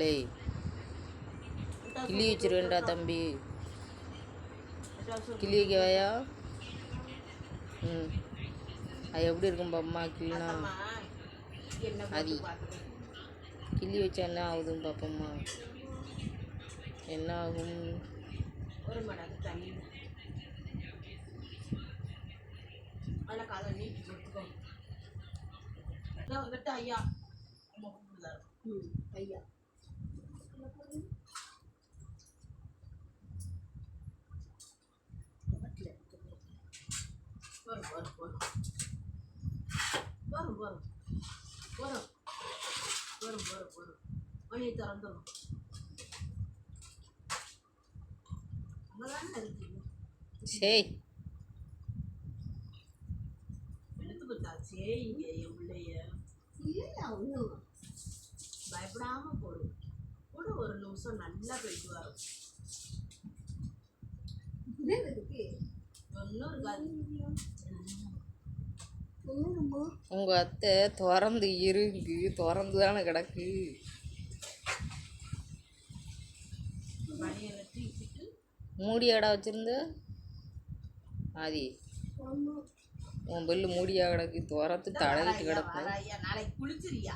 லே கிளி வச்சிருவேன்டா தம்பி. கிளி வைக்கவையா? அது எப்படி இருக்கும் பாப்பமா கிளினா? அது கிளி வச்சா என்ன ஆகுதுன்னு பாப்போம்மா. என்ன ஆகும்? ஒரு மடங்கு தண்ணி அதில் காலை நீட்டி கொடுத்துக்கோ. வந்துட்டு ஐயா ஐயா வரும் வரும் வரும் வரும் வரும் வரும் வரும் வரும் மணியை திறந்துடும். அங்கதானே இருக்கீங்க. சரி எடுத்து கொடுத்தா சரிங்க என் பிள்ளைய. இல்லை ஒன்றும் பயப்படாம போடு கூட ஒரு நிமிஷம் நல்லா போயிட்டு வரும். ஒன்றும் இருக்காது. உங்க அத்தை திறந்து இருக்கு, திறந்து தானே கிடக்கு. மூடியாடா வச்சிருந்த ஆதி? உன் பெல்லு மூடியா கிடக்கு, திறத்து தடவிட்டு கிடக்கு. நாளைக்கு குளிச்சிரியா?